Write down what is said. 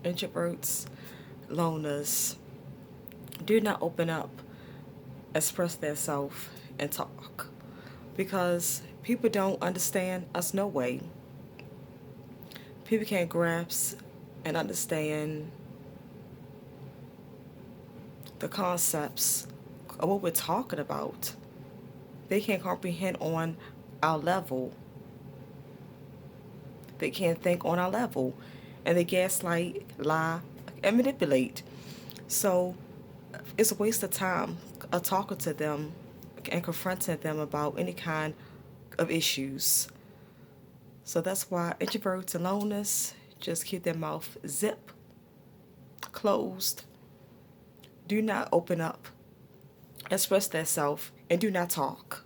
Introverts, loners, do not open up, express themselves, and talk. Because people don't understand us no way. People can't grasp and understand the concepts of what we're talking about. They can't comprehend on our level. They can't think on our level. And they gaslight, lie, and manipulate. So it's a waste of time talking to them and confronting them about any kind of issues. So that's why introverts and loners just keep their mouth zip closed. Do not open up, express themselves, and do not talk.